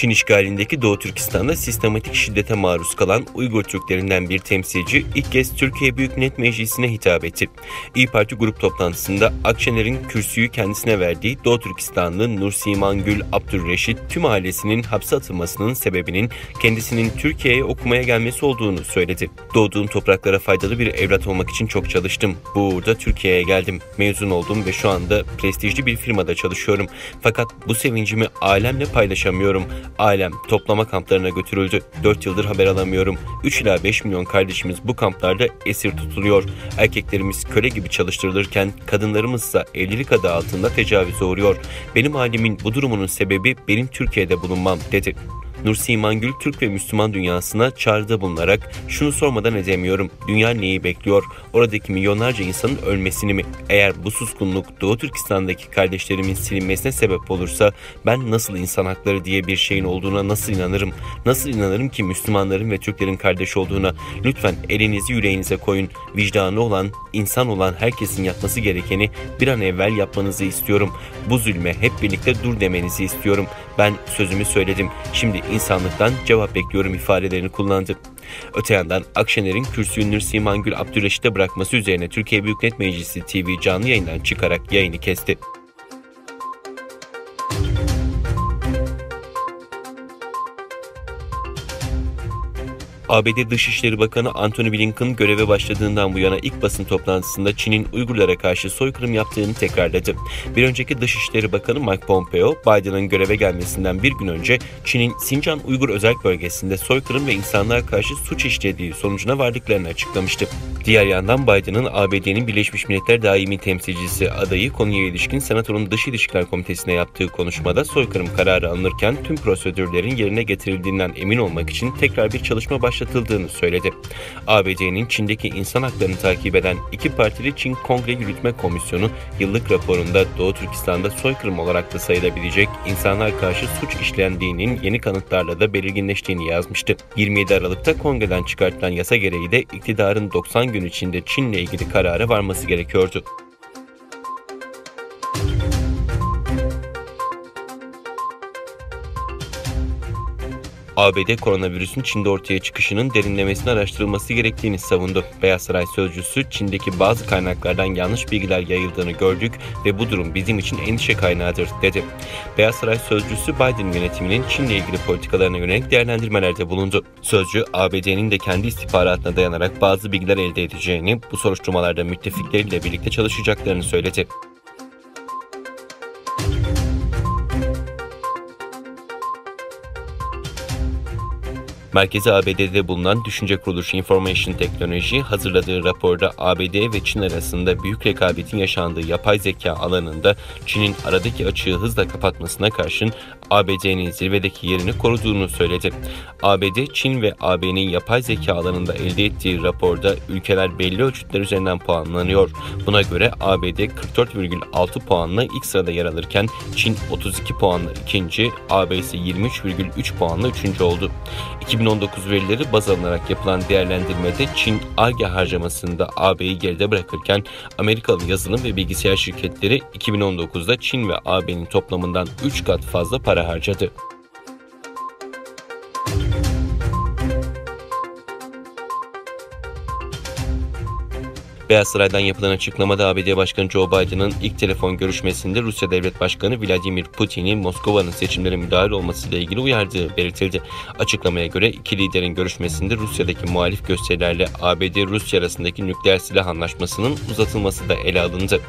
Çin işgalindeki Doğu Türkistan'da sistematik şiddete maruz kalan Uygur Türklerinden bir temsilci ilk kez Türkiye Büyük Millet Meclisi'ne hitap etti. İYİ Parti grup toplantısında Akşener'in kürsüyü kendisine verdiği Doğu Türkistanlı Nursiman Gül Abdülreşit tüm ailesinin hapse atılmasının sebebinin kendisinin Türkiye'ye okumaya gelmesi olduğunu söyledi. Doğduğum topraklara faydalı bir evlat olmak için çok çalıştım. Bu uğurda Türkiye'ye geldim. Mezun oldum ve şu anda prestijli bir firmada çalışıyorum. Fakat bu sevincimi ailemle paylaşamıyorum. Ailem toplama kamplarına götürüldü. 4 yıldır haber alamıyorum. 3 ila 5 milyon kardeşimiz bu kamplarda esir tutuluyor. Erkeklerimiz köle gibi çalıştırılırken kadınlarımızsa evlilik adı altında tecavüze uğruyor. Benim ailemin bu durumunun sebebi benim Türkiye'de bulunmam dedi. Nursiman Gül, Türk ve Müslüman dünyasına çağrıda bulunarak şunu sormadan edemiyorum. Dünya neyi bekliyor? Oradaki milyonlarca insanın ölmesini mi? Eğer bu suskunluk Doğu Türkistan'daki kardeşlerimin silinmesine sebep olursa ben nasıl insan hakları diye bir şeyin olduğuna nasıl inanırım? Nasıl inanırım ki Müslümanların ve Türklerin kardeş olduğuna? Lütfen elinizi yüreğinize koyun. Vicdanı olan, insan olan herkesin yapması gerekeni bir an evvel yapmanızı istiyorum. Bu zulme hep birlikte dur demenizi istiyorum. Ben sözümü söyledim. Şimdi insanlıktan cevap bekliyorum ifadelerini kullandı. Öte yandan Akşener'in kürsüyü Nursiman Gül Abdülreşit'e bırakması üzerine Türkiye Büyük Millet Meclisi TV canlı yayından çıkarak yayını kesti. ABD Dışişleri Bakanı Antony Blinken göreve başladığından bu yana ilk basın toplantısında Çin'in Uygurlara karşı soykırım yaptığını tekrarladı. Bir önceki Dışişleri Bakanı Mike Pompeo, Biden'ın göreve gelmesinden bir gün önce Çin'in Sincan Uygur Özerk Bölgesi'nde soykırım ve insanlığa karşı suç işlediği sonucuna vardıklarını açıklamıştı. Diğer yandan Biden'ın ABD'nin Birleşmiş Milletler Daimi Temsilcisi adayı konuya ilişkin Senato'nun Dış İlişkiler Komitesi'ne yaptığı konuşmada soykırım kararı alınırken tüm prosedürlerin yerine getirildiğinden emin olmak için tekrar bir çalışma başlatıldığını söyledi. ABD'nin Çin'deki insan haklarını takip eden iki partili Çin Kongre Yürütme Komisyonu yıllık raporunda Doğu Türkistan'da soykırım olarak da sayılabilecek insanlığa karşı suç işlendiğinin yeni kanıtlarla da belirginleştiğini yazmıştı. 27 Aralık'ta Kongre'den çıkartılan yasa gereği de iktidarın 90 gün içinde Çin'le ilgili karara varması gerekiyordu. ABD koronavirüsün Çin'de ortaya çıkışının derinlemesine araştırılması gerektiğini savundu. Beyaz Saray sözcüsü, Çin'deki bazı kaynaklardan yanlış bilgiler yayıldığını gördük ve bu durum bizim için endişe kaynağıdır dedi. Beyaz Saray sözcüsü Biden yönetiminin Çin'le ilgili politikalarına yönelik değerlendirmelerde bulundu. Sözcü, ABD'nin de kendi istihbaratına dayanarak bazı bilgiler elde edeceğini, bu soruşturmalarda müttefikleriyle birlikte çalışacaklarını söyledi. Merkezi ABD'de bulunan düşünce kuruluşu Information Technology hazırladığı raporda ABD ve Çin arasında büyük rekabetin yaşandığı yapay zeka alanında Çin'in aradaki açığı hızla kapatmasına karşın ABD'nin zirvedeki yerini koruduğunu söyledi. ABD, Çin ve AB'nin yapay zeka alanında elde ettiği raporda ülkeler belli ölçütler üzerinden puanlanıyor. Buna göre ABD 44,6 puanla ilk sırada yer alırken Çin 32 puanla ikinci, AB ise 23,3 puanla üçüncü oldu. 2019 verileri baz alınarak yapılan değerlendirmede Çin Ar-Ge harcamasında AB'yi geride bırakırken Amerikalı yazılım ve bilgisayar şirketleri 2019'da Çin ve AB'nin toplamından 3 kat fazla para harcadı. Beyaz Saray'dan yapılan açıklamada ABD Başkanı Joe Biden'ın ilk telefon görüşmesinde Rusya Devlet Başkanı Vladimir Putin'i Moskova'nın seçimlere müdahale olmasıyla ilgili uyardığı belirtildi. Açıklamaya göre iki liderin görüşmesinde Rusya'daki muhalif gösterilerle ABD-Rusya arasındaki nükleer silah anlaşmasının uzatılması da ele alındı.